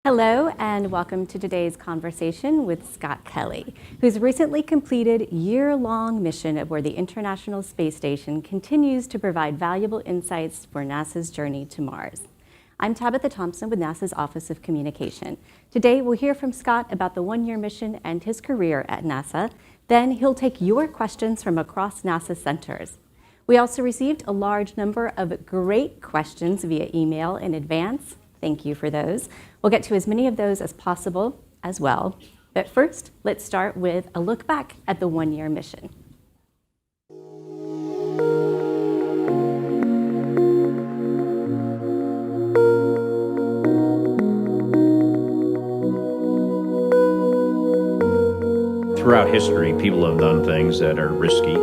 Hello and welcome to today's conversation with Scott Kelly, whose recently completed year-long mission aboard the International Space Station continues to provide valuable insights for NASA's journey to Mars. I'm Tabitha Thompson with NASA's Office of Communication. Today we'll hear from Scott about the one-year mission and his career at NASA. Then he'll take your questions from across NASA centers. We also received a large number of great questions via email in advance. Thank you for those. We'll get to as many of those as possible as well. But first, let's start with a look back at the one-year mission. Throughout history, people have done things that are risky.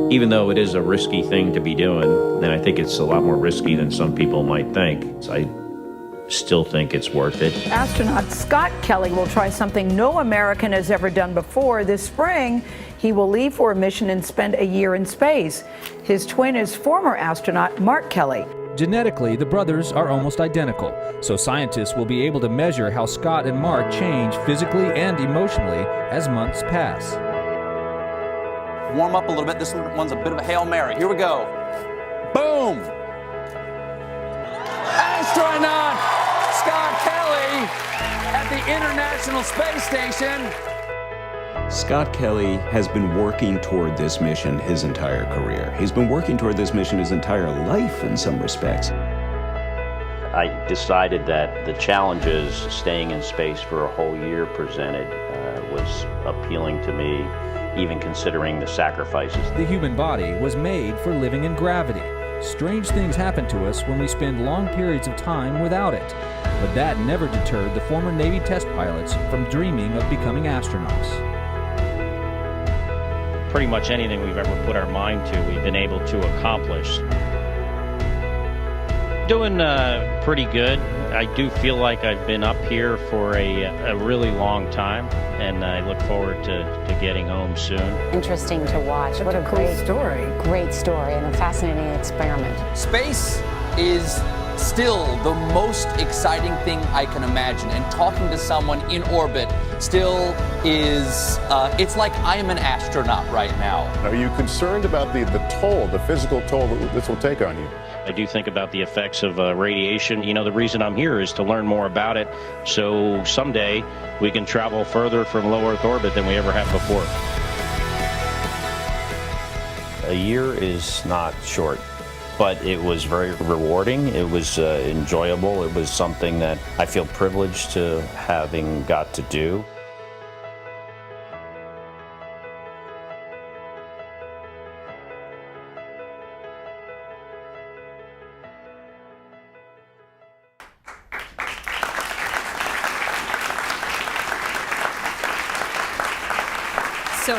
Even though it is a risky thing to be doing, then I think it's a lot more risky than some people might think. So I still think it's worth it. Astronaut Scott Kelly will try something no American has ever done before. This spring, he will leave for a mission and spend a year in space. His twin is former astronaut Mark Kelly. Genetically, the brothers are almost identical, so scientists will be able to measure how Scott and Mark change physically and emotionally as months pass. Warm up a little bit. This one's a bit of a Hail Mary. Here we go. Boom! Astronaut Scott Kelly at the International Space Station. Scott Kelly has been working toward this mission his entire career. He's been working toward this mission his entire life in some respects. I decided that the challenges staying in space for a whole year presented was appealing to me, even considering the sacrifices. The human body was made for living in gravity. Strange things happen to us when we spend long periods of time without it. But that never deterred the former Navy test pilots from dreaming of becoming astronauts. Pretty much anything we've ever put our mind to, we've been able to accomplish. Doing pretty good. I do feel like I've been up here for a really long time, and I look forward to getting home soon. Interesting to watch. What a Great story and a fascinating experiment. Space is still the most exciting thing I can imagine, and talking to someone in orbit still is, it's like I am an astronaut right now. Are you concerned about the toll, the physical toll that this will take on you? I do think about the effects of radiation. You know, the reason I'm here is to learn more about it, so someday we can travel further from low Earth orbit than we ever have before. A year is not short, but it was very rewarding. It was enjoyable. It was something that I feel privileged to having got to do. So,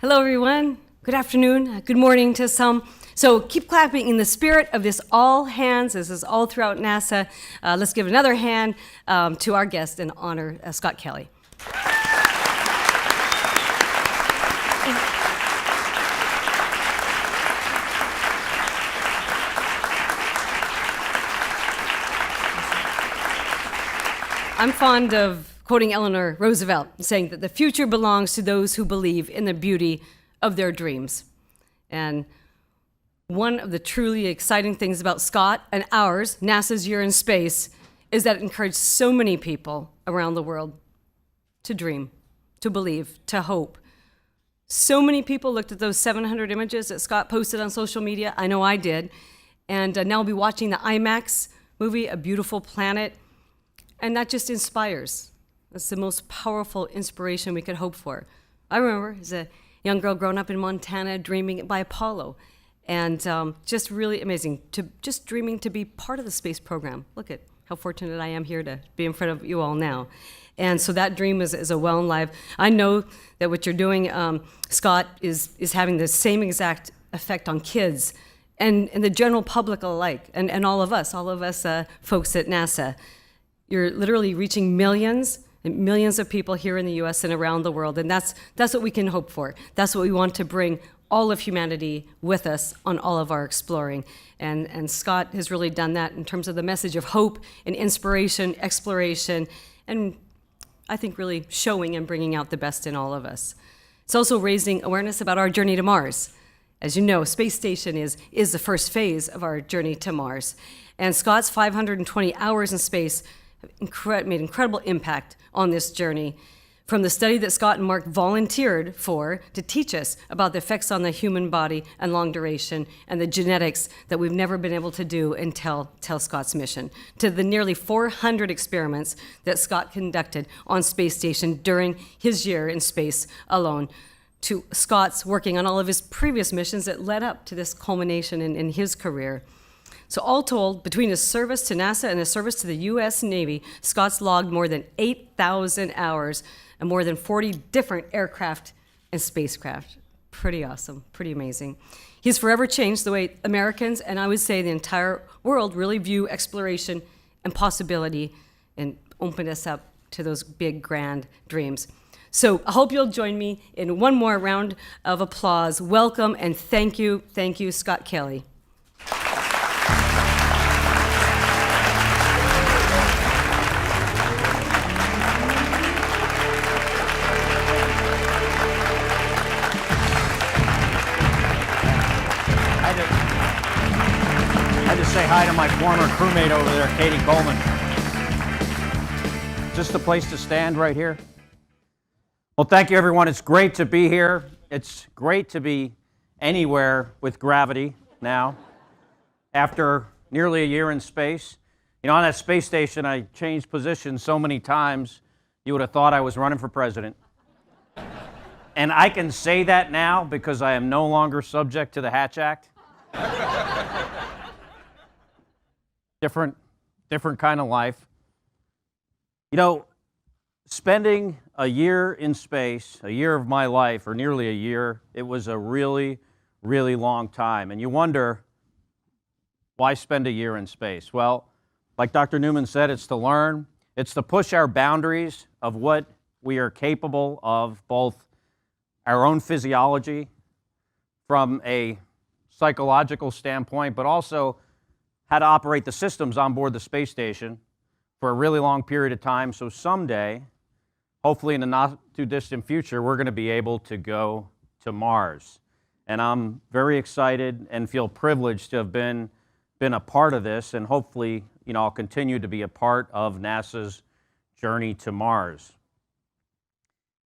hello everyone, good afternoon, good morning to some. So keep clapping in the spirit of this all hands. This is all throughout NASA. Let's give another hand to our guest and honor Scott Kelly. I'm fond of quoting Eleanor Roosevelt, saying that the future belongs to those who believe in the beauty of their dreams. And one of the truly exciting things about Scott and ours, NASA's year in space, is that it encouraged so many people around the world to dream, to believe, to hope. So many people looked at those 700 images that Scott posted on social media. I know I did. And now we'll be watching the IMAX movie, A Beautiful Planet. And that just inspires. That's the most powerful inspiration we could hope for. I remember as a young girl growing up in Montana dreaming by Apollo. And just really amazing, just dreaming to be part of the space program. Look at how fortunate I am here to be in front of you all now. And so that dream is a well and live. I know that what you're doing, Scott, is having the same exact effect on kids and the general public alike, and all of us folks at NASA. You're literally reaching millions and millions of people here in the U.S. and around the world, and that's what we can hope for. That's what we want to bring all of humanity with us on all of our exploring. And Scott has really done that in terms of the message of hope and inspiration, exploration, and I think really showing and bringing out the best in all of us. It's also raising awareness about our journey to Mars. As you know, space station is the first phase of our journey to Mars. And Scott's 520 hours in space have made incredible impact on this journey. From the study that Scott and Mark volunteered for to teach us about the effects on the human body and long duration and the genetics that we've never been able to do until Scott's mission, to the nearly 400 experiments that Scott conducted on space station during his year in space alone, to Scott's working on all of his previous missions that led up to this culmination in his career. So all told, between his service to NASA and his service to the U.S. Navy, Scott's logged more than 8,000 hours and more than 40 different aircraft and spacecraft. Pretty awesome, pretty amazing. He's forever changed the way Americans, and I would say the entire world, really view exploration and possibility and open us up to those big, grand dreams. So I hope you'll join me in one more round of applause. Welcome and thank you, Scott Kelly. Say hi to my former crewmate over there, Katie Coleman. Is this the place to stand right here? Well, thank you, everyone. It's great to be here. It's great to be anywhere with gravity now, after nearly a year in space. You know, on that space station, I changed positions so many times, you would have thought I was running for president. And I can say that now because I am no longer subject to the Hatch Act. Different kind of life. You know, spending a year in space, a year of my life, or nearly a year, it was a really, really long time. And you wonder, why spend a year in space? Well, like Dr. Newman said, it's to learn. It's to push our boundaries of what we are capable of, both our own physiology from a psychological standpoint, but also how to operate the systems on board the space station for a really long period of time. So someday, hopefully in the not too distant future, we're going to be able to go to Mars. And I'm very excited and feel privileged to have been a part of this, and hopefully, you know, I'll continue to be a part of NASA's journey to Mars.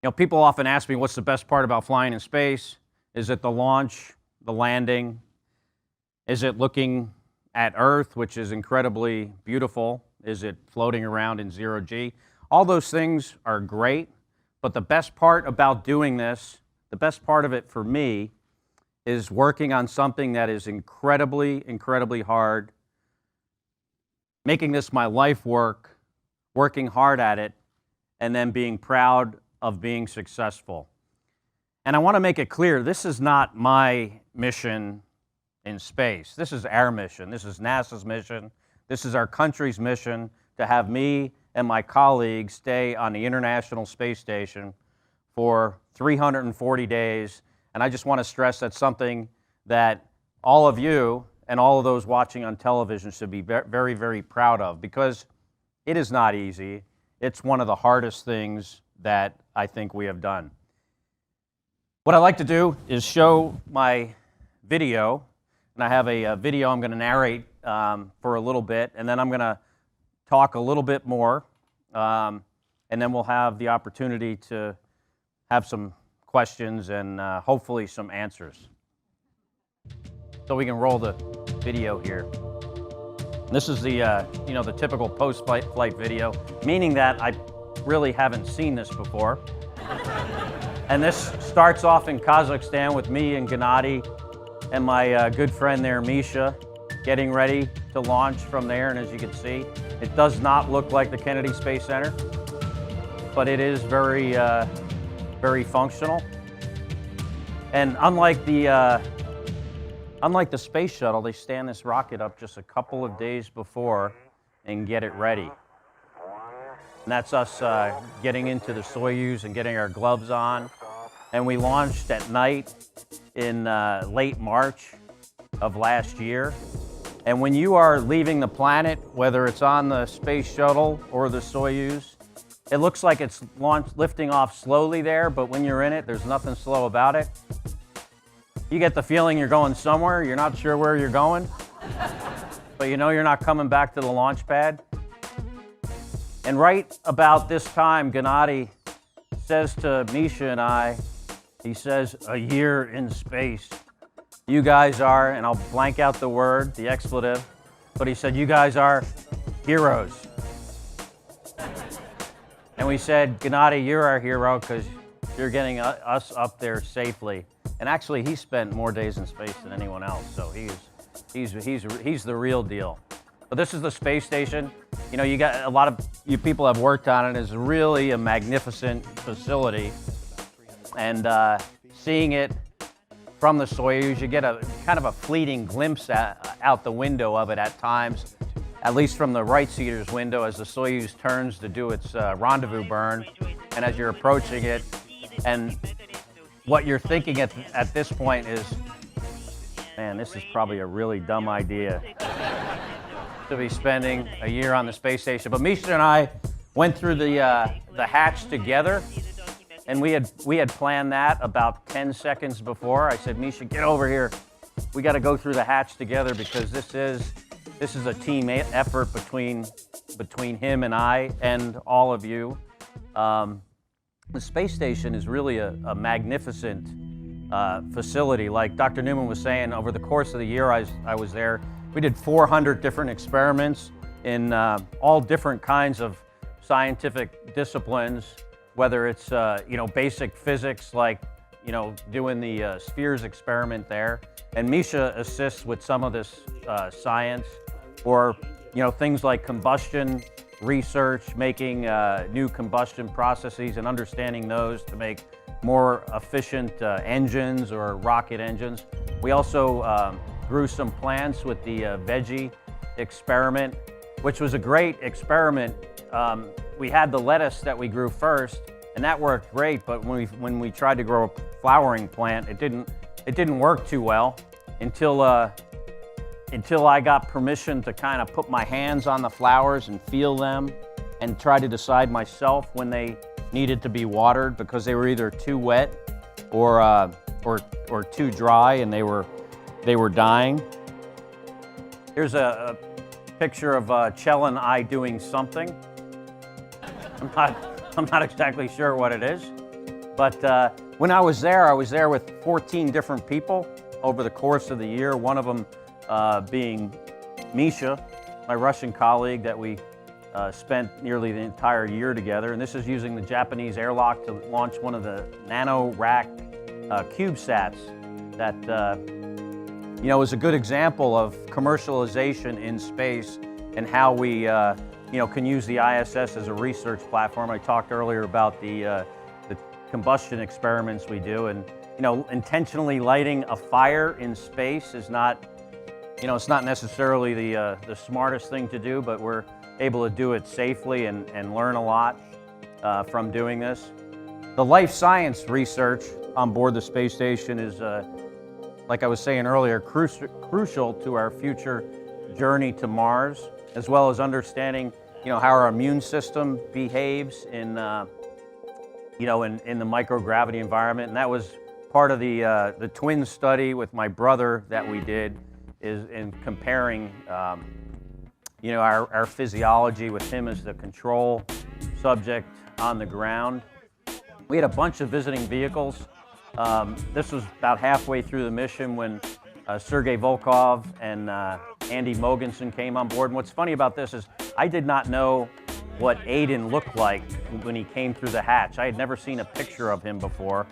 You know, people often ask me, what's the best part about flying in space? Is it the launch, the landing? Is it looking at Earth, which is incredibly beautiful? Is it floating around in zero G? All those things are great, but the best part about doing this, the best part of it for me, is working on something that is incredibly, incredibly hard, making this my life work, working hard at it, and then being proud of being successful. And I want to make it clear, this is not my mission in space. This is our mission. This is NASA's mission. This is our country's mission, to have me and my colleagues stay on the International Space Station for 340 days. And I just want to stress that's something that all of you and all of those watching on television should be very, very proud of, because it is not easy. It's one of the hardest things that I think we have done. What I like to do is show my video. And I have a video I'm going to narrate for a little bit, and then I'm going to talk a little bit more, and then we'll have the opportunity to have some questions and hopefully some answers. So we can roll the video here. This is the you know, the typical post-flight video, meaning that I really haven't seen this before. And this starts off in Kazakhstan with me and Gennady and my good friend there, Misha, getting ready to launch from there. And as you can see, it does not look like the Kennedy Space Center, but it is very, very functional. And unlike the space shuttle, they stand this rocket up just a couple of days before and get it ready. And that's us getting into the Soyuz and getting our gloves on. And we launched at night in late March of last year. And when you are leaving the planet, whether it's on the space shuttle or the Soyuz, it looks like it's lifting off slowly there, but when you're in it, there's nothing slow about it. You get the feeling you're going somewhere, you're not sure where you're going, but you know you're not coming back to the launch pad. And right about this time, Gennady says to Misha and I, he says, "A year in space. You guys are," and I'll blank out the word, the expletive, but he said, "You guys are heroes." And we said, "Gennady, you're our hero because you're getting us up there safely." And actually, he spent more days in space than anyone else, so he's the real deal. But this is the space station. You know, you got a lot of you people have worked on it. It's really a magnificent facility, and seeing it from the Soyuz, you get a kind of a fleeting glimpse out the window of it at times, at least from the right seater's window as the Soyuz turns to do its rendezvous burn, and as you're approaching it, and what you're thinking at this point is, man, this is probably a really dumb idea to be spending a year on the space station. But Misha and I went through the hatch together, and we had planned that about 10 seconds before. I said, "Misha, get over here. We got to go through the hatch together because this is a team effort between him and I and all of you." The space station is really a magnificent facility. Like Dr. Newman was saying, over the course of the year I was there, we did 400 different experiments in all different kinds of scientific disciplines, whether it's basic physics, like doing the spheres experiment there, and Misha assists with some of this science, or things like combustion research, making new combustion processes and understanding those to make more efficient engines or rocket engines. We also grew some plants with the veggie experiment, which was a great experiment. We had the lettuce that we grew first, and that worked great, but when we tried to grow a flowering plant, it didn't work too well until I got permission to kind of put my hands on the flowers and feel them and try to decide myself when they needed to be watered because they were either too wet or too dry and they were dying. Here's a picture of Chell and I doing something. I'm not exactly sure what it is, but when I was there with 14 different people over the course of the year, one of them being Misha, my Russian colleague that we spent nearly the entire year together. And this is using the Japanese airlock to launch one of the nano-rack CubeSats that is a good example of commercialization in space and how we can use the ISS as a research platform. I talked earlier about the combustion experiments we do, and intentionally lighting a fire in space is not it's not necessarily the smartest thing to do, but we're able to do it safely and learn a lot from doing this. The life science research on board the space station is, like I was saying earlier, crucial to our future journey to Mars, as well as understanding how our immune system behaves in the microgravity environment. And that was part of the twin study with my brother that we did, is in comparing our physiology with him as the control subject on the ground. We had a bunch of visiting vehicles. This was about halfway through the mission when Sergei Volkov and Andy Mogensen came on board. And what's funny about this is I did not know what Aiden looked like when he came through the hatch. I had never seen a picture of him before,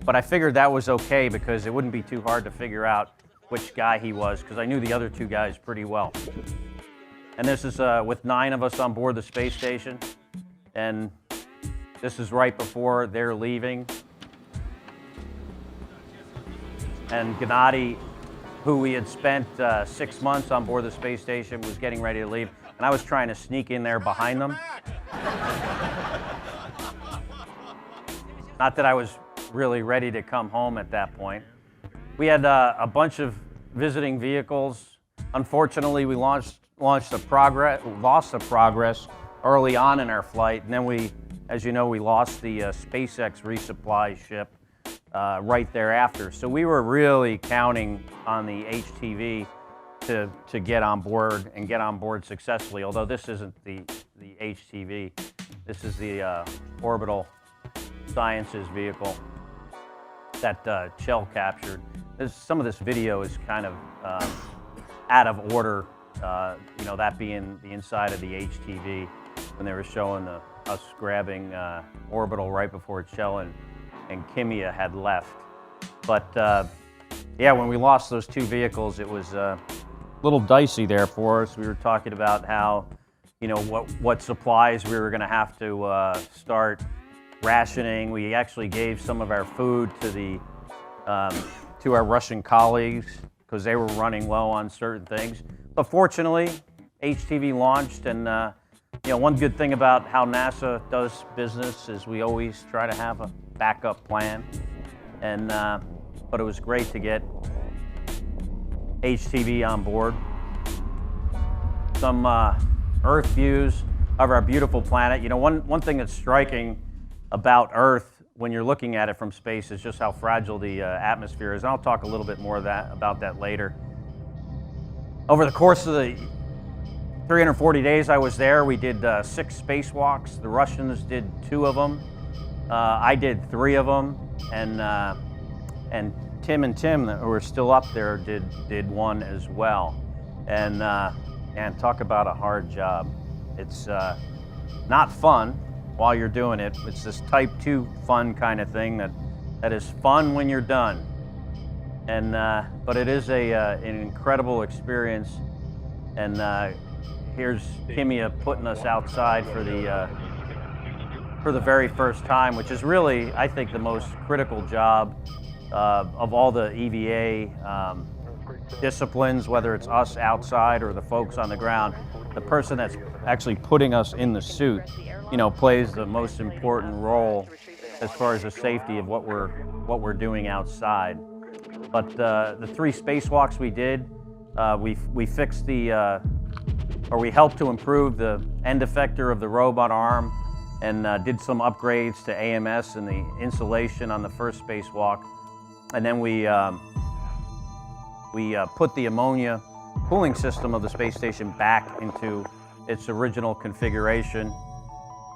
but I figured that was okay because it wouldn't be too hard to figure out which guy he was, because I knew the other two guys pretty well. And this is with 9 of us on board the space station, and this is right before they're leaving. And Gennady, who we had spent 6 months on board the space station, was getting ready to leave, and I was trying to sneak in there behind them. Not that I was really ready to come home at that point. We had a bunch of visiting vehicles. Unfortunately, we lost the progress early on in our flight, and then we, as you know, we lost the SpaceX resupply ship right thereafter. So we were really counting on the HTV to get on board and get on board successfully. Although this isn't the HTV, this is the Orbital Sciences vehicle that Shell captured. Some of this video is kind of out of order, you know, that being the inside of the HTV when they were showing us grabbing Orbital right before Shell and Kimia had left. But yeah, when we lost those two vehicles, it was a little dicey there for us. We were talking about how, you know, what supplies we were going to have to start rationing. We actually gave some of our food to our Russian colleagues because they were running low on certain things. But fortunately, HTV launched, and you know, one good thing about how NASA does business is we always try to have a backup plan. And but it was great to get HTV on board. Some Earth views of our beautiful planet. You know, one thing that's striking about Earth when you're looking at it from space is just how fragile the atmosphere is. And I'll talk a little bit more about that later. Over the course of the 340 days I was there, we did 6 spacewalks. The Russians did 2 of them. I did 3 of them. And Tim and Tim, who are still up there, did 1 as well. And talk about a hard job. It's not fun while you're doing it. It's this type 2 fun kind of thing that is fun when you're done. And but it is an incredible experience. And here's Kimia putting us outside for the very first time, which is really, I think, the most critical job of all the EVA disciplines, whether it's us outside or the folks on the ground. The person that's actually putting us in the suit, you know, plays the most important role as far as the safety of what we're doing outside. But the 3 spacewalks we did, we fixed we helped to improve the end effector of the robot arm, and did some upgrades to AMS and the insulation on the first spacewalk. And then we put the ammonia cooling system of the space station back into its original configuration.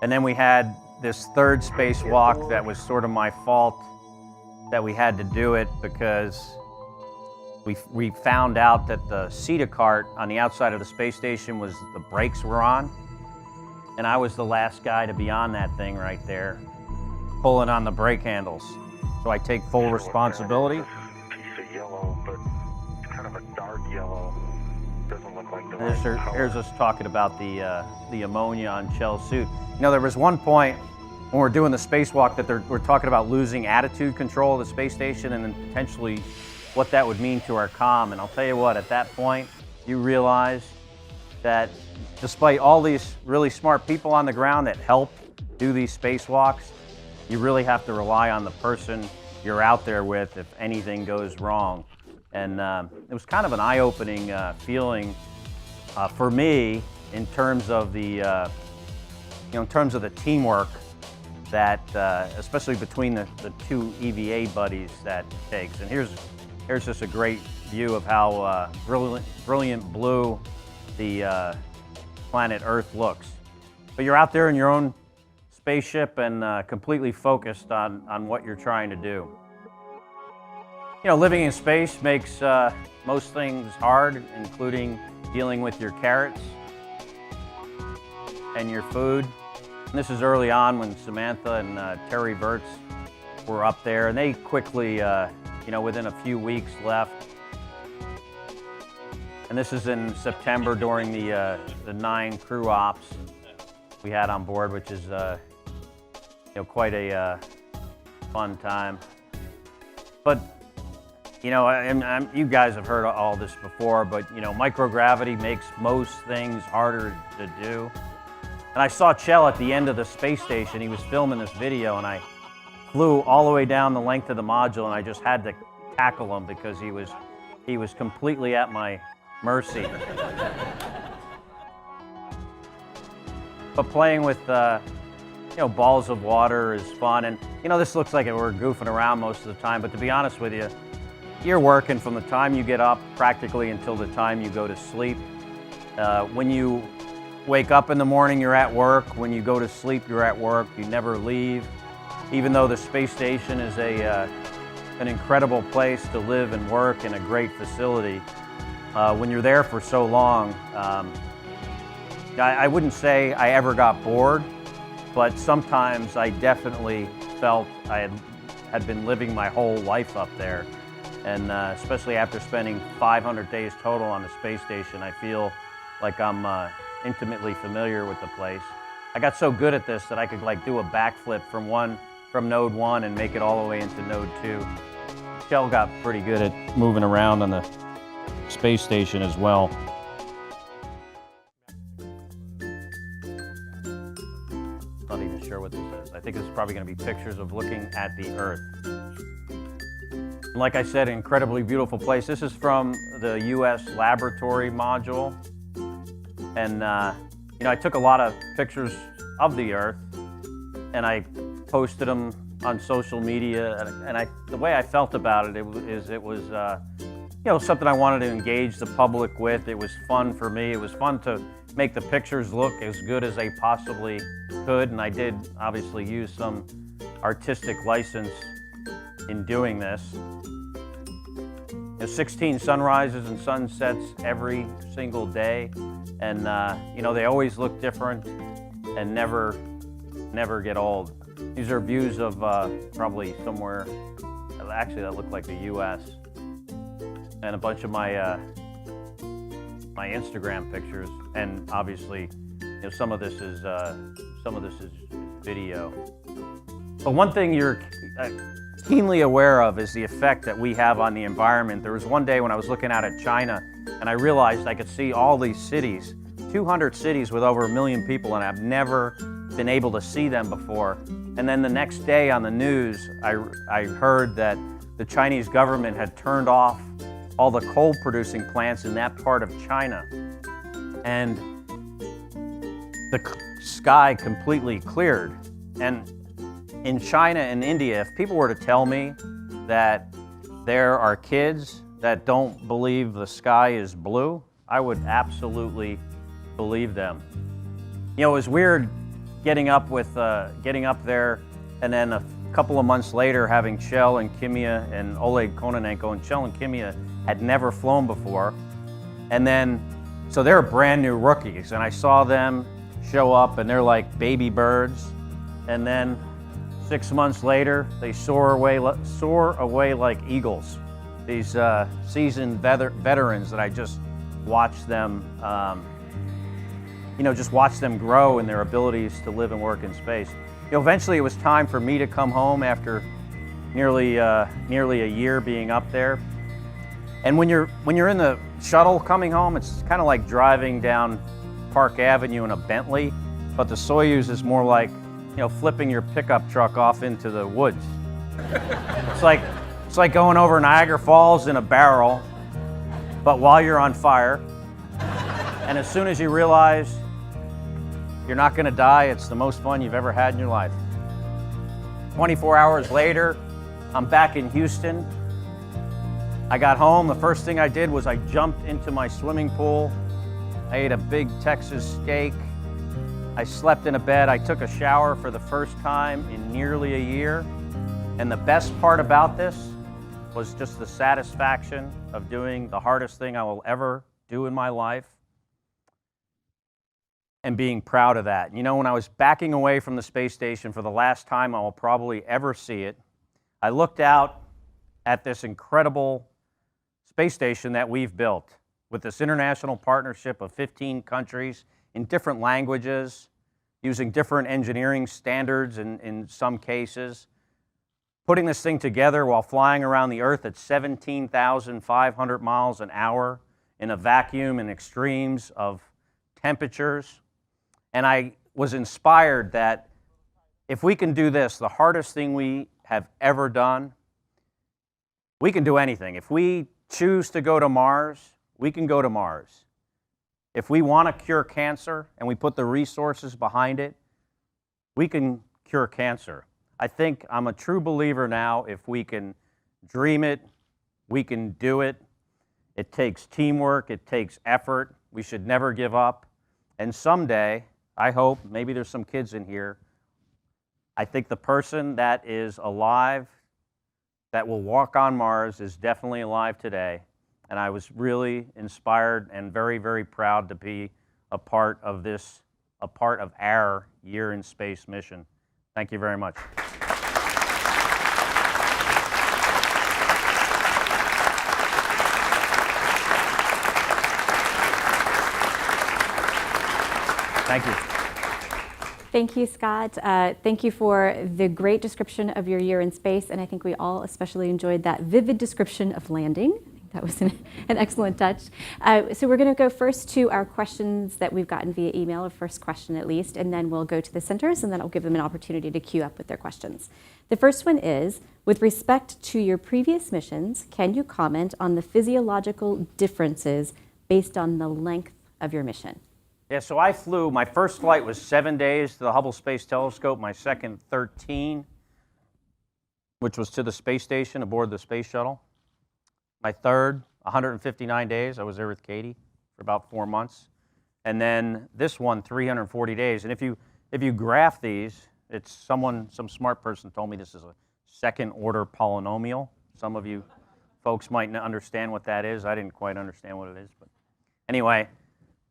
And then we had this 3rd spacewalk that was sort of my fault that we had to do it, because we found out that the CETA cart on the outside of the space station the brakes were on. And I was the last guy to be on that thing right there, pulling on the brake handles. So I take full responsibility. Piece of yellow, but kind of a dark yellow. Doesn't look like the right color. Here's us talking about the ammonia on Shell's suit. You know, there was one point when we're doing the spacewalk that we're talking about losing attitude control of the space station, and then potentially what that would mean to our comm. And I'll tell you what, at that point, you realize that despite all these really smart people on the ground that help do these spacewalks, you really have to rely on the person you're out there with if anything goes wrong. And it was kind of an eye-opening feeling for me in terms of the teamwork that, especially between the 2 EVA buddies, that takes. And here's just a great view of how brilliant blue the planet Earth looks. But you're out there in your own spaceship and completely focused on what you're trying to do. You know, living in space makes most things hard, including dealing with your carrots and your food. And this is early on when Samantha and Terry Virts were up there, and they quickly, you know, within a few weeks left. And this is in September during the 9 crew ops we had on board, which is you know, quite a fun time. But you know, you guys have heard all this before, but you know, microgravity makes most things harder to do. And I saw Chell at the end of the space station. He was filming this video, and I flew all the way down the length of the module, and I just had to tackle him because he was completely at my mercy. But playing with balls of water is fun, and this looks like we're goofing around most of the time, but to be honest with you, you're working from the time you get up practically until the time you go to sleep. When you wake up in the morning, you're at work. When you go to sleep, you're at work. You never leave. Even though the space station is an incredible place to live and work and a great facility, when you're there for so long, I wouldn't say I ever got bored, but sometimes I definitely felt I had been living my whole life up there. And especially after spending 500 days total on the space station, I feel like I'm intimately familiar with the place. I got so good at this that I could do a backflip from node 1 and make it all the way into node 2. Michelle got pretty good at moving around on the space station as well. Not even sure what this is. I think this is probably going to be pictures of looking at the Earth. Like I said, an incredibly beautiful place. This is from the U.S. laboratory module. And, I took a lot of pictures of the Earth and I posted them on social media. And the way I felt about it, it was something I wanted to engage the public with. It was fun for me. It was fun to make the pictures look as good as they possibly could. And I did obviously use some artistic license in doing this. There's 16 sunrises and sunsets every single day, and they always look different and never get old. These are views of probably somewhere, actually that look like the U.S. and a bunch of my my Instagram pictures, and obviously, some of this is video. But one thing you're keenly aware of is the effect that we have on the environment. There was one day when I was looking out at China and I realized I could see all these cities, 200 cities with over 1 million people, and I've never been able to see them before. And then the next day on the news, I heard that the Chinese government had turned off all the coal producing plants in that part of China. And the sky completely cleared. And in China and India, if people were to tell me that there are kids that don't believe the sky is blue, I would absolutely believe them. It was weird getting up there, and then a couple of months later having Kjell and Kimia and Oleg Kononenko, and Kjell and Kimia had never flown before. And then, so they're brand new rookies, and I saw them show up and they're like baby birds. And then 6 months later, they soar away like eagles. These seasoned veterans that I just watched them, just watch them grow in their abilities to live and work in space. Eventually, it was time for me to come home after nearly a year being up there. And when you're in the shuttle coming home, it's kind of like driving down Park Avenue in a Bentley, but the Soyuz is more like flipping your pickup truck off into the woods. It's like going over Niagara Falls in a barrel, but while you're on fire. And as soon as you realize you're not going to die, it's the most fun you've ever had in your life. 24 hours later, I'm back in Houston. I got home. The first thing I did was I jumped into my swimming pool. I ate a big Texas steak. I slept in a bed. I took a shower for the first time in nearly a year. And the best part about this was just the satisfaction of doing the hardest thing I will ever do in my life and being proud of that. When I was backing away from the space station for the last time I will probably ever see it, I looked out at this incredible space station that we've built with this international partnership of 15 countries in different languages, using different engineering standards in some cases, putting this thing together while flying around the Earth at 17,500 miles an hour in a vacuum and extremes of temperatures. And I was inspired that if we can do this, the hardest thing we have ever done, we can do anything. If we choose to go to Mars, we can go to Mars. If we want to cure cancer and we put the resources behind it, we can cure cancer. I think I'm a true believer now, if we can dream it, we can do it. It takes teamwork, it takes effort. We should never give up. And someday, I hope, maybe there's some kids in here, I think the person that is alive, that will walk on Mars, is definitely alive today. And I was really inspired and very, very proud to be a part of this, a part of our Year in Space mission. Thank you very much. Thank you. Thank you, Scott. Thank you for the great description of your year in space, and I think we all especially enjoyed that vivid description of landing. I think that was an excellent touch. So we're going to go first to our questions that we've gotten via email, a first question at least, and then we'll go to the centers, and then I'll give them an opportunity to queue up with their questions. The first one is, with respect to your previous missions, can you comment on the physiological differences based on the length of your mission? Yeah, so I flew, my first flight was 7 days to the Hubble Space Telescope, my second 13, which was to the space station aboard the space shuttle. My third, 159 days, I was there with Katie for about 4 months. And then this one, 340 days. And if you graph these, it's some smart person told me this is a second order polynomial. Some of you folks might understand what that is. I didn't quite understand what it is, but anyway,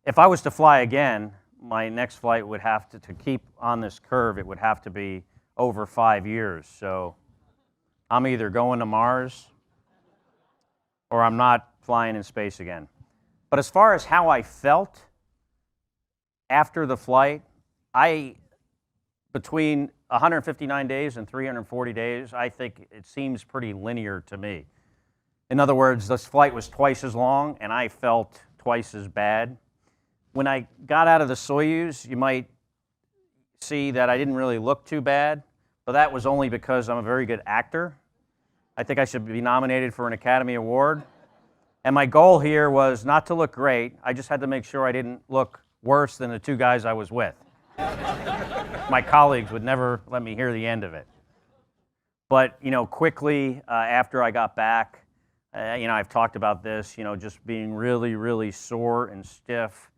if I was to fly again, my next flight would have to keep on this curve, it would have to be over 5 years. So I'm either going to Mars or I'm not flying in space again. But as far as how I felt after the flight, between 159 days and 340 days, I think it seems pretty linear to me. In other words, this flight was twice as long and I felt twice as bad. When I got out of the Soyuz, you might see that I didn't really look too bad, but that was only because I'm a very good actor. I think I should be nominated for an Academy Award. And my goal here was not to look great. I just had to make sure I didn't look worse than the two guys I was with. My colleagues would never let me hear the end of it. But, quickly after I got back, I've talked about this, just being really, really sore and stiff.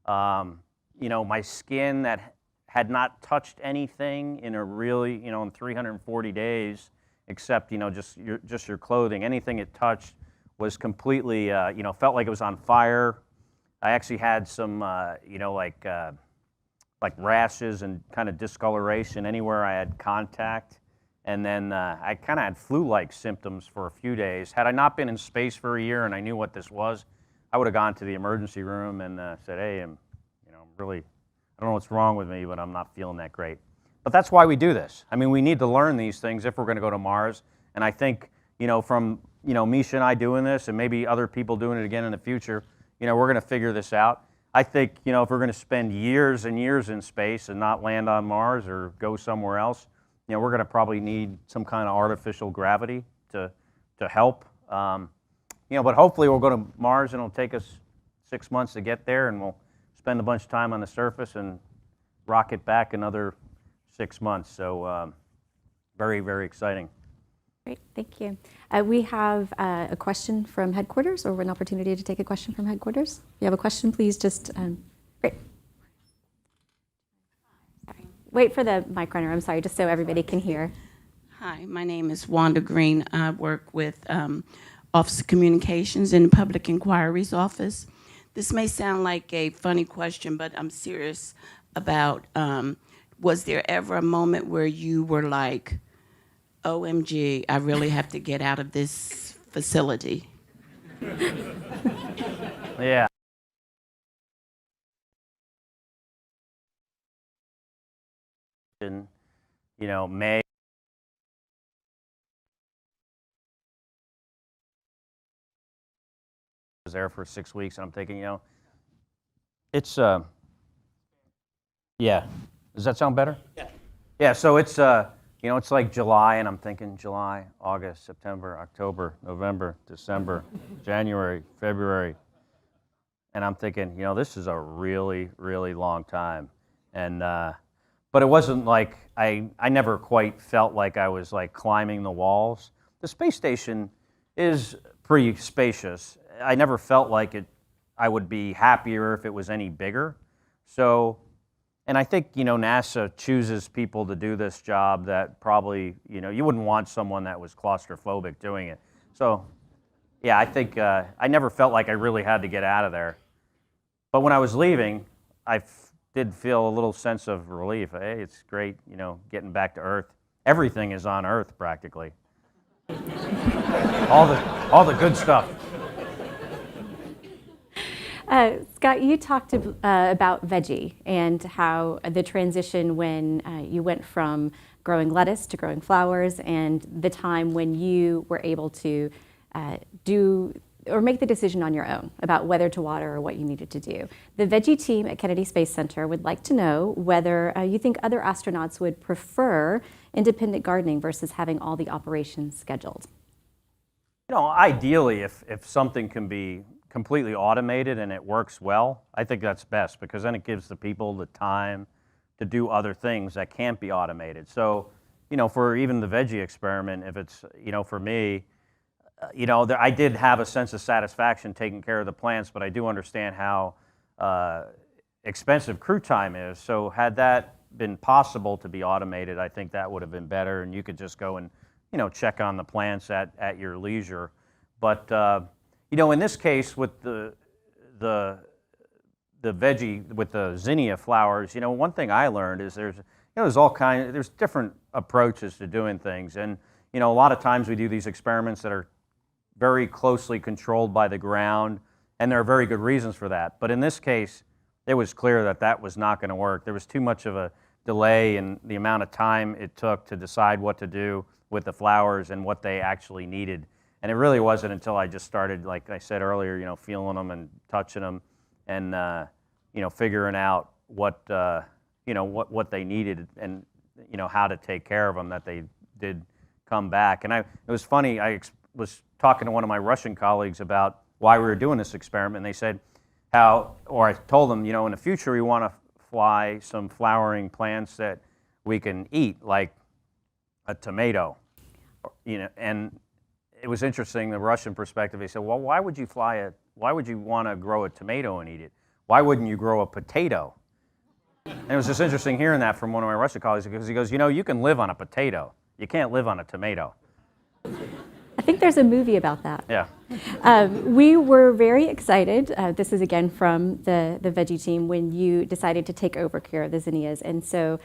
My skin that had not touched anything in a really, in 340 days, except, just your clothing. Anything it touched was completely, felt like it was on fire. I actually had some, like rashes and kind of discoloration anywhere I had contact. And then I kind of had flu-like symptoms for a few days. Had I not been in space for a year and I knew what this was, I would have gone to the emergency room and said, hey, I don't know what's wrong with me, but I'm not feeling that great. But that's why we do this. I mean, we need to learn these things if we're going to go to Mars. And I think, from, Misha and I doing this, and maybe other people doing it again in the future, we're going to figure this out. I think, if we're going to spend years and years in space and not land on Mars or go somewhere else, we're going to probably need some kind of artificial gravity to help. But hopefully we'll go to Mars and it'll take us 6 months to get there, and we'll spend a bunch of time on the surface and rocket back another 6 months. So very, very exciting. Great, thank you. We have a question from headquarters, or an opportunity to take a question from headquarters. If you have a question, please just, great. Sorry. Wait for the mic runner, I'm sorry, just so everybody can hear. Hi, my name is Wanda Green. I work with Office of Communications in the Public Inquiries Office. This may sound like a funny question, but I'm serious about, was there ever a moment where you were like, OMG, I really have to get out of this facility? Yeah. In, May. Was there for 6 weeks, and I'm thinking, it's yeah. Does that sound better? Yeah. Yeah. So it's You know, it's like July, and I'm thinking July, August, September, October, November, December, January, February. And I'm thinking, you know, this is a really, really long time. And, but it wasn't like, I never quite felt like I was like climbing the walls. The space station is pretty spacious. I never felt like I would be happier if it was any bigger. So, and I think, you know, NASA chooses people to do this job that probably, you know, you wouldn't want someone that was claustrophobic doing it. So, yeah, I think I never felt like I really had to get out of there. But when I was leaving, I did feel a little sense of relief. Hey, it's great, you know, getting back to Earth. Everything is on Earth, practically. all the good stuff. Scott, you talked about veggie and how the transition when you went from growing lettuce to growing flowers, and the time when you were able to do or make the decision on your own about whether to water or what you needed to do. The veggie team at Kennedy Space Center would like to know whether you think other astronauts would prefer independent gardening versus having all the operations scheduled. You know, ideally, if something can be completely automated and it works well, I think that's best, because then it gives the people the time to do other things that can't be automated. So, you know, for even the veggie experiment, if it's, you know, for me, you know, I did have a sense of satisfaction taking care of the plants, but I do understand how expensive crew time is. So had that been possible to be automated, I think that would have been better, and you could just go and, you know, check on the plants at your leisure. But you know, in this case with the veggie, with the zinnia flowers, you know, one thing I learned is there's different approaches to doing things, and you know, a lot of times we do these experiments that are very closely controlled by the ground, and there are very good reasons for that. But in this case, it was clear that that was not going to work. There was too much of a delay in the amount of time it took to decide what to do with the flowers and what they actually needed. And it really wasn't until I just started, like I said earlier, you know, feeling them and touching them and, you know, figuring out what, you know, what they needed and, you know, how to take care of them, that they did come back. And it was funny, I was talking to one of my Russian colleagues about why we were doing this experiment, and they said I told them, you know, in the future we want to fly some flowering plants that we can eat, like a tomato, you know. And it was interesting, the Russian perspective. They said, well, why would you want to grow a tomato and eat it? Why wouldn't you grow a potato? And it was just interesting hearing that from one of my Russian colleagues, because he goes, you know, you can live on a potato. You can't live on a tomato. I think there's a movie about that. Yeah. We were very excited, this is again from the veggie team, when you decided to take over care of the zinnias. And so,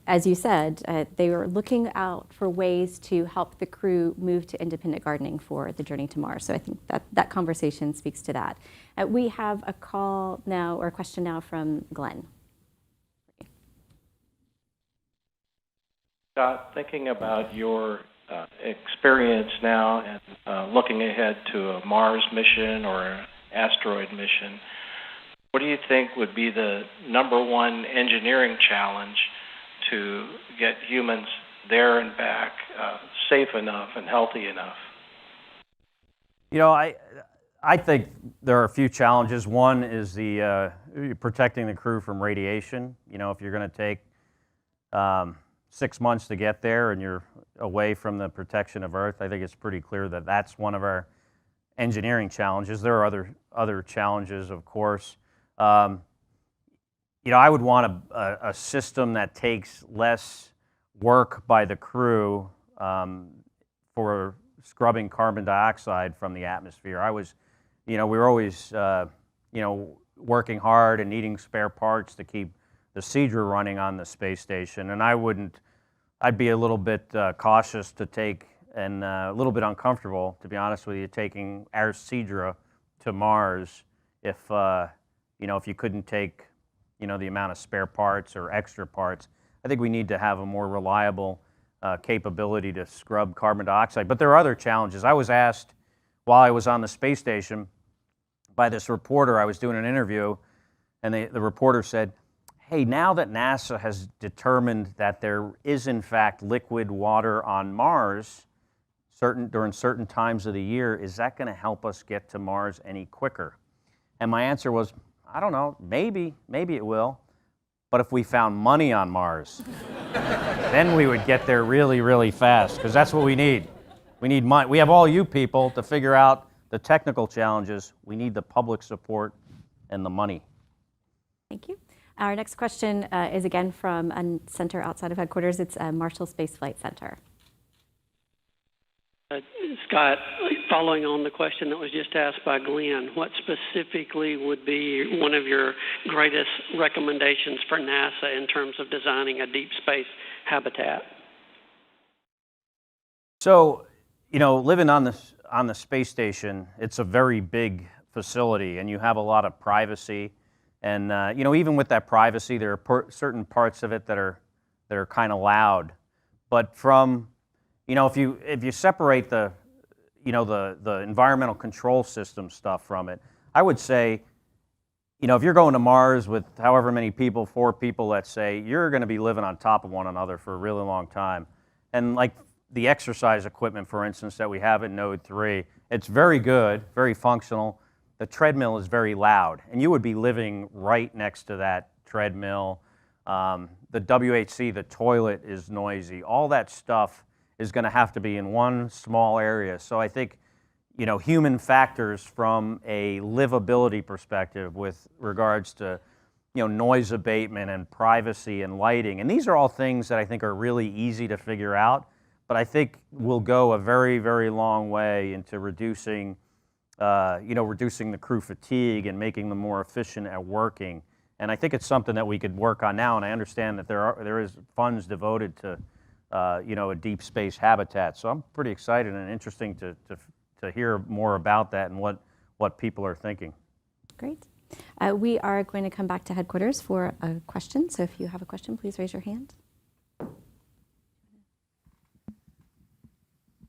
as you said, they were looking out for ways to help the crew move to independent gardening for the journey to Mars. So I think that conversation speaks to that. We have a call now, or a question now from Glenn. Scott, thinking about your experience now and looking ahead to a Mars mission or an asteroid mission, what do you think would be the #1 engineering challenge to get humans there and back safe enough and healthy enough? You know, I think there are a few challenges. One is the protecting the crew from radiation. You know, if you're going to take 6 months to get there and you're away from the protection of Earth, I think it's pretty clear that that's one of our engineering challenges. There are other challenges, of course. You know, I would want a system that takes less work by the crew for scrubbing carbon dioxide from the atmosphere. You know, we were always, you know, working hard and needing spare parts to keep the Seadra running on the space station, and I'd be a little bit cautious to take, and a little bit uncomfortable, to be honest with you, taking our Seadra to Mars if, you know, if you couldn't take, you know, the amount of spare parts or extra parts. I think we need to have a more reliable capability to scrub carbon dioxide. But there are other challenges. I was asked while I was on the space station by this reporter, I was doing an interview, and the reporter said, hey, now that NASA has determined that there is in fact liquid water on Mars during certain times of the year, is that going to help us get to Mars any quicker? And my answer was, I don't know, maybe it will. But if we found money on Mars, then we would get there really, really fast, because that's what we need. We need money. We have all you people to figure out the technical challenges. We need the public support and the money. Thank you. Our next question is again from a center outside of headquarters. It's Marshall Space Flight Center. Scott, following on the question that was just asked by Glenn, what specifically would be one of your greatest recommendations for NASA in terms of designing a deep space habitat? So, you know, living on the space station, it's a very big facility, and you have a lot of privacy. And you know, even with that privacy, there are certain parts of it that are kind of loud. But from, you know, if you separate the environmental control system stuff from it, I would say, you know, if you're going to Mars with however many people, 4 people, let's say, you're going to be living on top of one another for a really long time. And like the exercise equipment, for instance, that we have at Node 3, it's very good, very functional. The treadmill is very loud, and you would be living right next to that treadmill. The WHC, the toilet, is noisy. All that stuff is going to have to be in one small area. So I think, you know, human factors from a livability perspective with regards to, you know, noise abatement and privacy and lighting. And these are all things that I think are really easy to figure out, but I think will go a very, very long way into reducing, reducing the crew fatigue and making them more efficient at working. And I think it's something that we could work on now, and I understand that there is funds devoted to a deep space habitat. So I'm pretty excited and interesting to hear more about that and what people are thinking. Great. We are going to come back to headquarters for a question. So if you have a question, please raise your hand.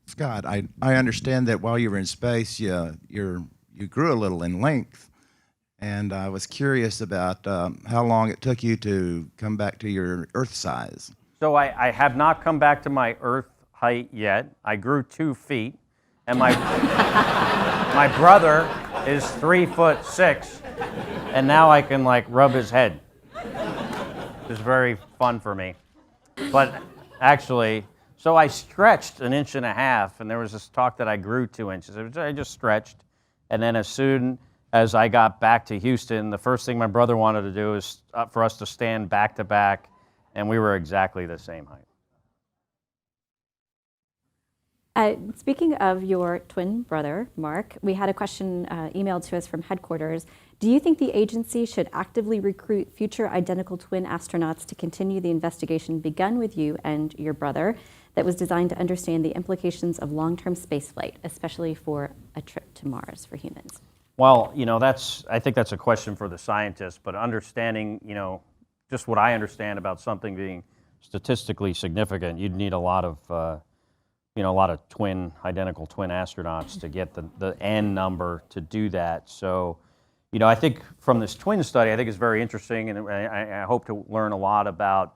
Scott, I understand that while you were in space, you grew a little in length, and I was curious about how long it took you to come back to your Earth size. So I have not come back to my Earth height yet. I grew 2 feet, and my brother is 3'6", and now I can like rub his head. It's very fun for me. But actually, so I stretched 1.5 inches, and there was this talk that I grew 2 inches. I just stretched, and then as soon as I got back to Houston, the first thing my brother wanted to do is for us to stand back to back, and we were exactly the same height. Speaking of your twin brother, Mark, we had a question emailed to us from headquarters. Do you think the agency should actively recruit future identical twin astronauts to continue the investigation begun with you and your brother that was designed to understand the implications of long-term spaceflight, especially for a trip to Mars for humans? Well, you know, I think that's a question for the scientists, but understanding, you know, just what I understand about something being statistically significant, you'd need a lot of identical twin astronauts to get the N number to do that. So, you know, I think from this twin study, I think it's very interesting, and I hope to learn a lot about,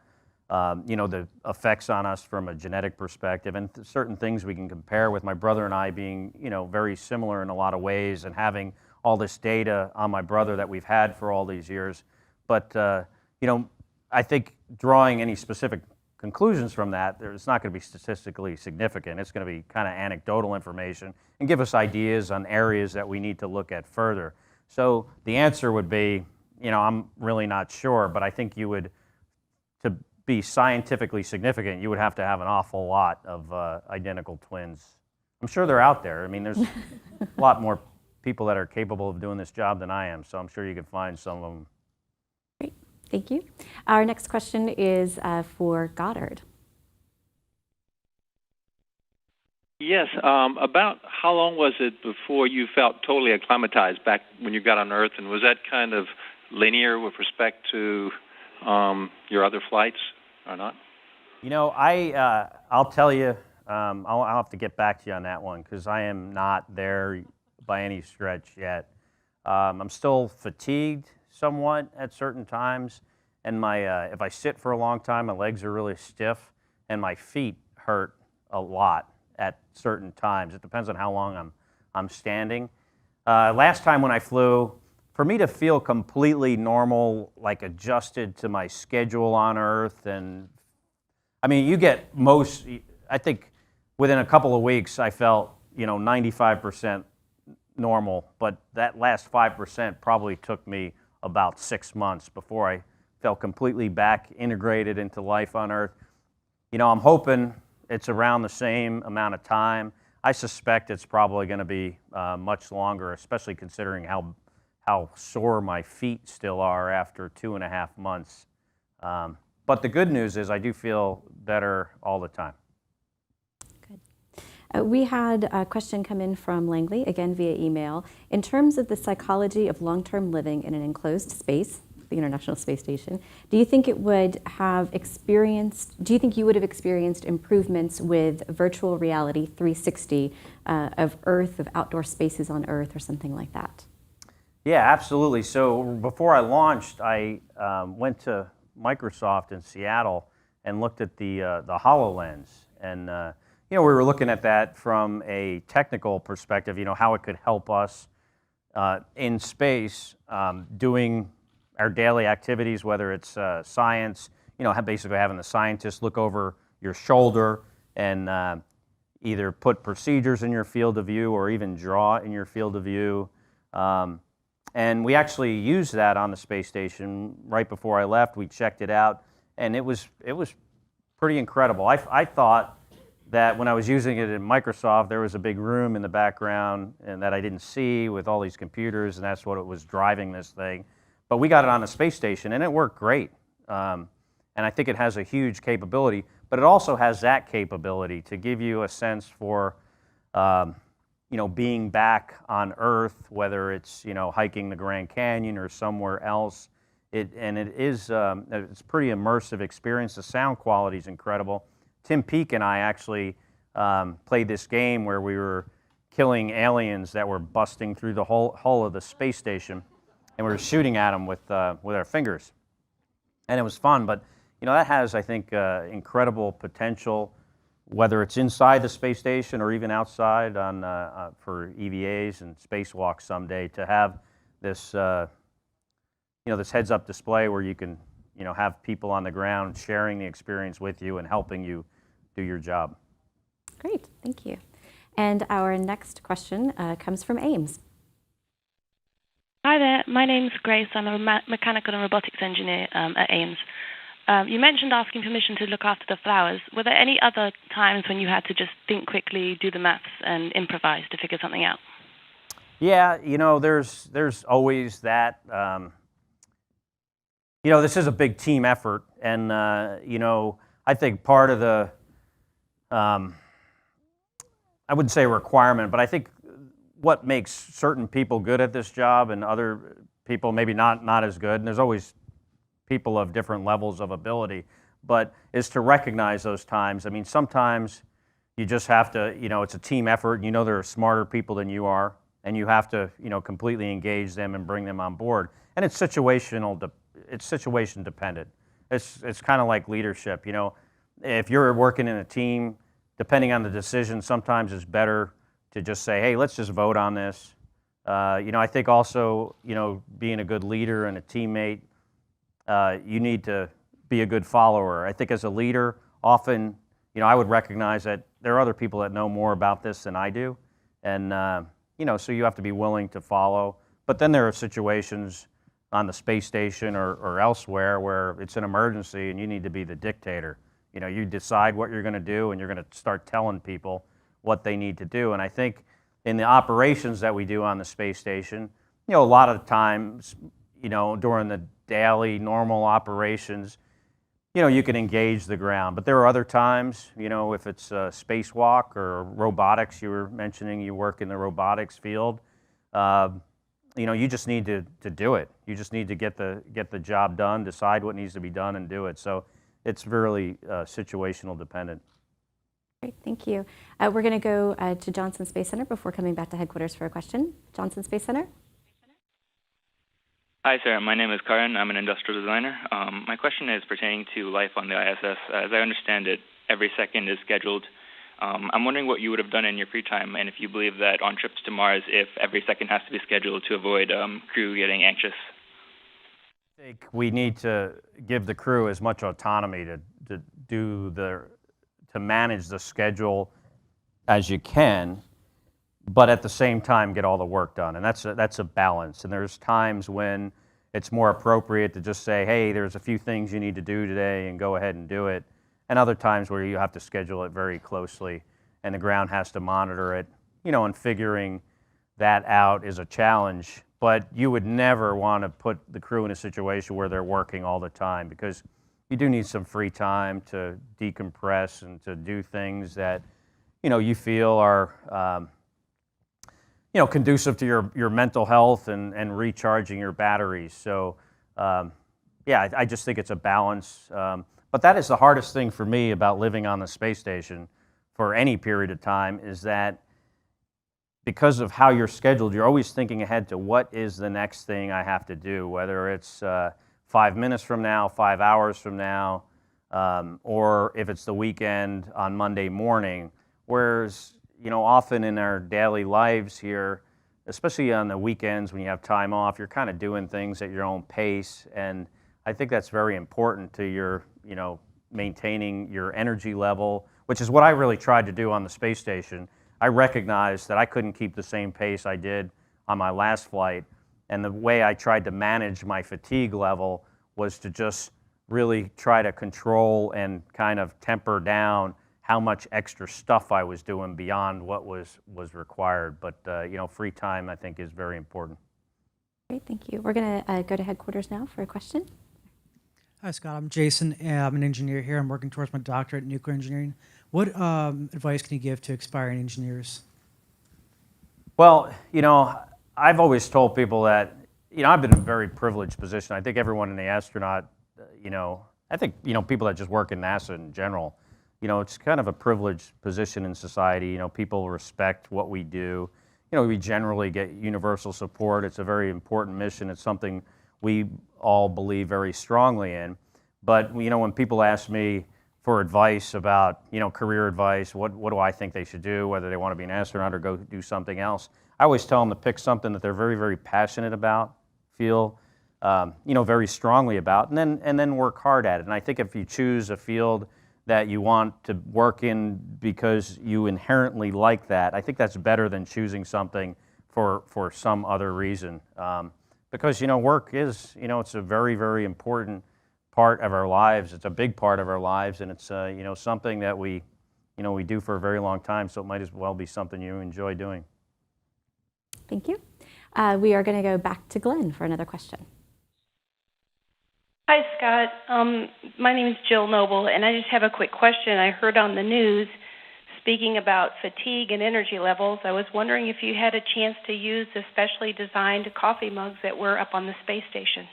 the effects on us from a genetic perspective, and certain things we can compare with my brother and I being, you know, very similar in a lot of ways, and having all this data on my brother that we've had for all these years. But, I think drawing any specific conclusions from that, it's not going to be statistically significant. It's going to be kind of anecdotal information and give us ideas on areas that we need to look at further. So the answer would be, you know, I'm really not sure, but I think to be scientifically significant, you would have to have an awful lot of identical twins. I'm sure they're out there. I mean, there's a lot more people that are capable of doing this job than I am, so I'm sure you could find some of them. Great, thank you. Our next question is for Goddard. Yes, about how long was it before you felt totally acclimatized back when you got on Earth, and was that kind of linear with respect to your other flights or not? You know, I'll tell you, I'll have to get back to you on that one because I am not there by any stretch yet. I'm still fatigued somewhat at certain times, and my if I sit for a long time, my legs are really stiff, and my feet hurt a lot at certain times. It depends on how long I'm standing. Last time when I flew, for me to feel completely normal, like adjusted to my schedule on Earth, and I mean, you get most, I think within a couple of weeks, I felt, 95% normal, but that last 5% probably took me about 6 months before I felt completely back integrated into life on Earth. I'm hoping it's around the same amount of time. I suspect it's probably going to be much longer, especially considering how sore my feet still are after 2.5 months. But the good news is I do feel better all the time. Good. We had a question come in from Langley, again via email. In terms of the psychology of long-term living in an enclosed space, the International Space Station, do you think you would have experienced improvements with virtual reality 360 of Earth, of outdoor spaces on Earth, or something like that? Yeah, absolutely. So before I launched, I went to Microsoft in Seattle and looked at the HoloLens, and we were looking at that from a technical perspective. How it could help us in space doing our daily activities, whether it's science. Basically having the scientists look over your shoulder and either put procedures in your field of view or even draw in your field of view. And we actually used that on the space station right before I left. We checked it out, and it was pretty incredible. I thought that when I was using it in Microsoft, there was a big room in the background and that I didn't see with all these computers, and that's what it was driving this thing. But we got it on the space station, and it worked great. And I think it has a huge capability, but it also has that capability to give you a sense for being back on Earth, whether it's hiking the Grand Canyon or somewhere else. It's a pretty immersive experience. The sound quality is incredible. Tim Peake and I actually played this game where we were killing aliens that were busting through the hull of the space station, and we were shooting at them with our fingers, and it was fun. But that has, I think, incredible potential, whether it's inside the space station or even outside for EVAs and spacewalks someday, to have this this heads-up display where you can have people on the ground sharing the experience with you and helping you do your job. Great, thank you. And our next question comes from Ames. Hi there, my name's Grace. I'm a mechanical and robotics engineer at Ames. You mentioned asking permission to look after the flowers. Were there any other times when you had to just think quickly, do the maths, and improvise to figure something out? Yeah, there's always that. This is a big team effort, and I think part of the, I wouldn't say requirement, but I think what makes certain people good at this job and other people maybe not as good, and there's always people of different levels of ability, but is to recognize those times. I mean, sometimes you just have to, it's a team effort, and there are smarter people than you are, and you have to, completely engage them and bring them on board. And it's situation dependent. It's kind of like leadership. If you're working in a team, depending on the decision, sometimes it's better to just say, hey, let's just vote on this. I think also, being a good leader and a teammate, you need to be a good follower. I think as a leader, often, I would recognize that there are other people that know more about this than I do. And, so you have to be willing to follow. But then there are situations on the space station or elsewhere where it's an emergency and you need to be the dictator. You decide what you're going to do, and you're going to start telling people what they need to do. And I think in the operations that we do on the space station, a lot of the times, during the daily normal operations, you can engage the ground. But there are other times, if it's a spacewalk or robotics, you were mentioning you work in the robotics field, you just need to do it. You just need to get the job done, decide what needs to be done, and do it. So it's really situational dependent. Great, thank you. We're going to go to Johnson Space Center before coming back to headquarters for a question. Johnson Space Center. Hi, sir. My name is Karan. I'm an industrial designer. My question is pertaining to life on the ISS. As I understand it, every second is scheduled. I'm wondering what you would have done in your free time, and if you believe that on trips to Mars, if every second has to be scheduled to avoid crew getting anxious. I think we need to give the crew as much autonomy to manage the schedule as you can, but at the same time get all the work done. And that's a balance. And there's times when it's more appropriate to just say, hey, there's a few things you need to do today and go ahead and do it. And other times where you have to schedule it very closely and the ground has to monitor it, and figuring that out is a challenge. But you would never want to put the crew in a situation where they're working all the time, because you do need some free time to decompress and to do things that, you feel are, conducive to your mental health and recharging your batteries. So, I just think it's a balance. But that is the hardest thing for me about living on the space station for any period of time, is that because of how you're scheduled, you're always thinking ahead to what is the next thing I have to do, whether it's 5 minutes from now, 5 hours from now, or if it's the weekend on Monday morning. Whereas, often in our daily lives here, especially on the weekends when you have time off, you're kind of doing things at your own pace. And I think that's very important to your, maintaining your energy level, which is what I really tried to do on the space station. I recognized that I couldn't keep the same pace I did on my last flight. And the way I tried to manage my fatigue level was to just really try to control and kind of temper down how much extra stuff I was doing beyond what was required. But, free time, I think, is very important. Great, thank you. We're going to go to headquarters now for a question. Hi, Scott. I'm Jason. I'm an engineer here. I'm working towards my doctorate in nuclear engineering. What advice can you give to aspiring engineers? Well, I've always told people that, I've been in a very privileged position. I think everyone in the astronaut, I think, people that just work in NASA in general, it's kind of a privileged position in society. People respect what we do. We generally get universal support. It's a very important mission. It's something we all believe very strongly in. But, when people ask me for advice about, career advice, what do I think they should do, whether they want to be an astronaut or go do something else, I always tell them to pick something that they're very, very passionate about, feel, very strongly about, and then work hard at it. And I think if you choose a field that you want to work in because you inherently like that, I think that's better than choosing something for some other reason. Because, work is, it's a very, very important part of our lives. It's a big part of our lives, and it's, something that we do for a very long time, so it might as well be something you enjoy doing. Thank you. We are going to go back to Glenn for another question. Hi, Scott. My name is Jill Noble, and I just have a quick question. I heard on the news speaking about fatigue and energy levels. I was wondering if you had a chance to use the specially designed coffee mugs that were up on the space station.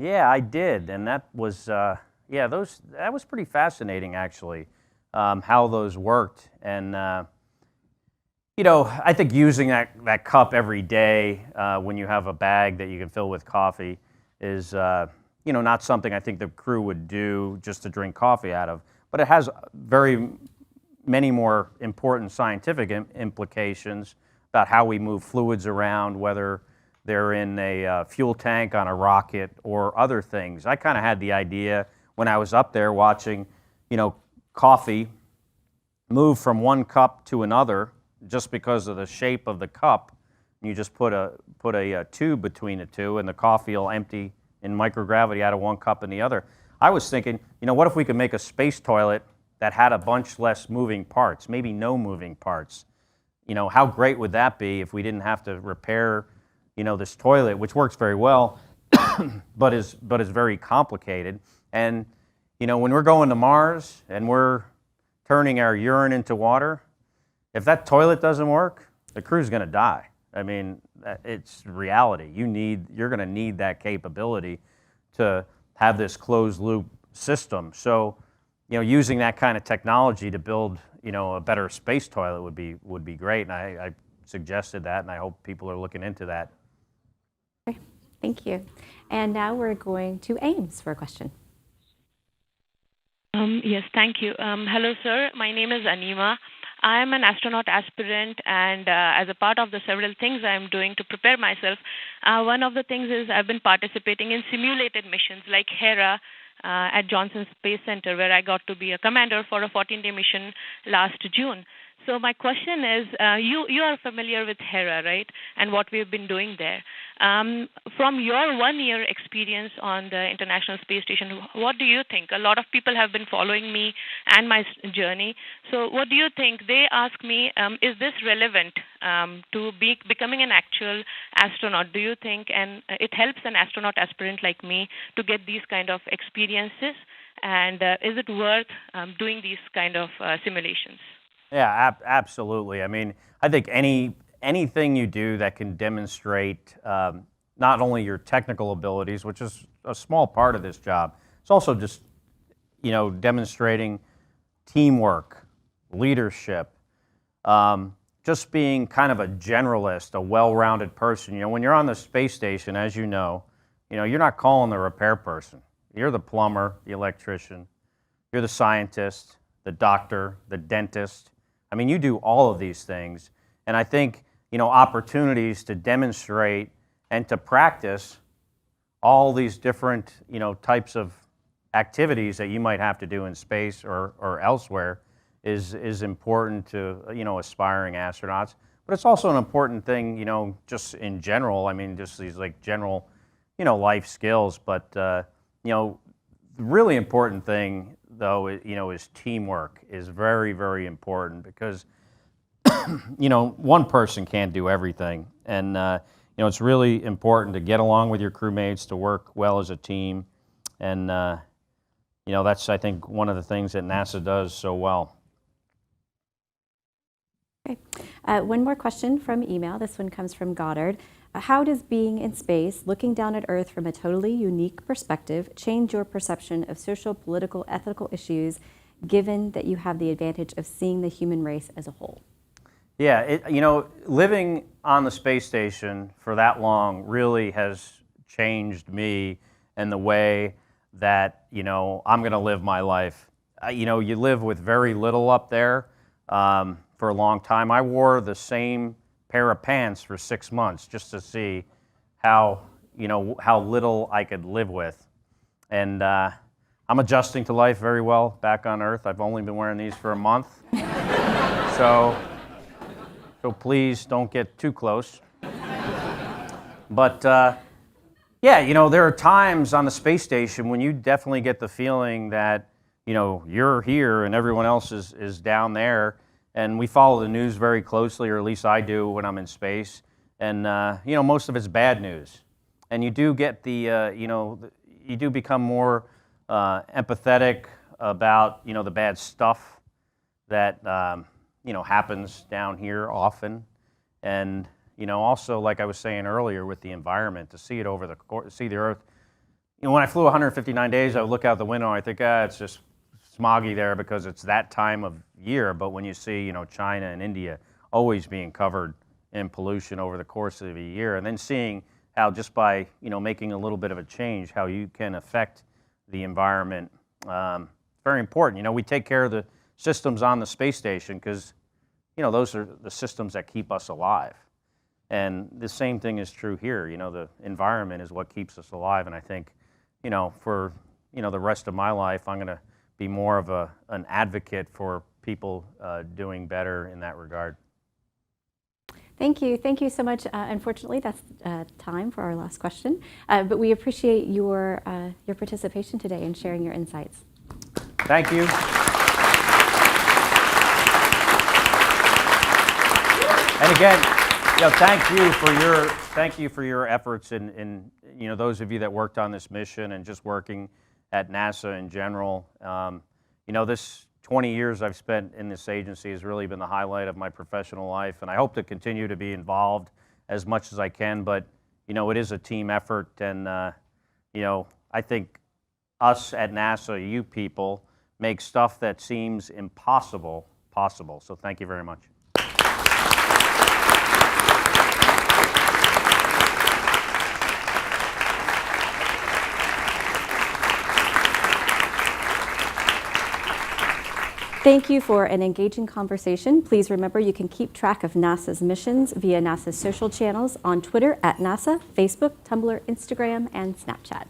Yeah, I did, and that was that was pretty fascinating, actually, how those worked. And I think using that cup every day when you have a bag that you can fill with coffee is not something I think the crew would do just to drink coffee out of, but it has very many more important scientific implications about how we move fluids around, whether they're in a fuel tank on a rocket or other things. I kind of had the idea when I was up there watching, coffee move from one cup to another just because of the shape of the cup. You just put a tube between the two, and the coffee will empty in microgravity out of one cup and the other. I was thinking, what if we could make a space toilet that had a bunch less moving parts, maybe no moving parts? How great would that be if we didn't have to repair, this toilet, which works very well, but is very complicated. And, when we're going to Mars and we're turning our urine into water, if that toilet doesn't work, the crew's going to die. I mean, it's reality. You're going to need that capability to have this closed loop system. So, using that kind of technology to build, a better space toilet would be great. And I suggested that, and I hope people are looking into that. Okay. Thank you. And now we're going to Ames for a question. Yes, thank you. Hello, sir. My name is Anima. I am an astronaut aspirant, and as a part of the several things I am doing to prepare myself, one of the things is I've been participating in simulated missions like Hera at Johnson Space Center, where I got to be a commander for a 14-day mission last June. So my question is, you are familiar with Hera, right, and what we've been doing there. From your one-year experience on the International Space Station, what do you think? A lot of people have been following me and my journey. So what do you think? They ask me, is this relevant to becoming an actual astronaut? Do you think, and it helps an astronaut aspirant like me to get these kind of experiences? And is it worth doing these kind of simulations? Yeah, absolutely. I mean, I think anything you do that can demonstrate not only your technical abilities, which is a small part of this job, it's also just, demonstrating teamwork, leadership, just being kind of a generalist, a well-rounded person. When you're on the space station, as you know, you're not calling the repair person. You're the plumber, the electrician, you're the scientist, the doctor, the dentist. I mean, you do all of these things, and I think, opportunities to demonstrate and to practice all these different, types of activities that you might have to do in space or elsewhere is important to, aspiring astronauts. But it's also an important thing, just in general. I mean, just these like general, life skills. But, the really important thing, though, is teamwork is very, very important because, one person can't do everything. And, it's really important to get along with your crewmates, to work well as a team. And, that's, I think, one of the things that NASA does so well. Okay. One more question from email. This one comes from Goddard. How does being in space, looking down at Earth from a totally unique perspective, change your perception of social, political, ethical issues, given that you have the advantage of seeing the human race as a whole? Yeah, living on the space station for that long really has changed me and the way that, I'm going to live my life. You live with very little up there for a long time. I wore the same pair of pants for 6 months just to see how little I could live with. And I'm adjusting to life very well back on Earth. I've only been wearing these for a month. So please don't get too close. But there are times on the space station when you definitely get the feeling that, you're here and everyone else is down there. And we follow the news very closely, or at least I do when I'm in space. And, most of it's bad news. And you do get you do become more empathetic about, the bad stuff that, happens down here often. And, also, like I was saying earlier with the environment, to see it see the Earth. When I flew 159 days, I would look out the window and I think, it's just smoggy there because it's that time of year. But when you see, China and India always being covered in pollution over the course of a year, and then seeing how just by, making a little bit of a change, how you can affect the environment, very important. We take care of the systems on the space station because, those are the systems that keep us alive. And the same thing is true here. The environment is what keeps us alive. And I think, for, the rest of my life, I'm going to be more of an advocate for people doing better in that regard. Thank you. Thank you so much. Unfortunately, that's time for our last question. But we appreciate your participation today and sharing your insights. Thank you. And again, thank you for your efforts in those of you that worked on this mission and just working at NASA in general. This 20 years I've spent in this agency has really been the highlight of my professional life, and I hope to continue to be involved as much as I can, but it is a team effort, and I think us at NASA, you people, make stuff that seems impossible possible. So thank you very much. Thank you for an engaging conversation. Please remember you can keep track of NASA's missions via NASA's social channels on Twitter @NASA, Facebook, Tumblr, Instagram, and Snapchat.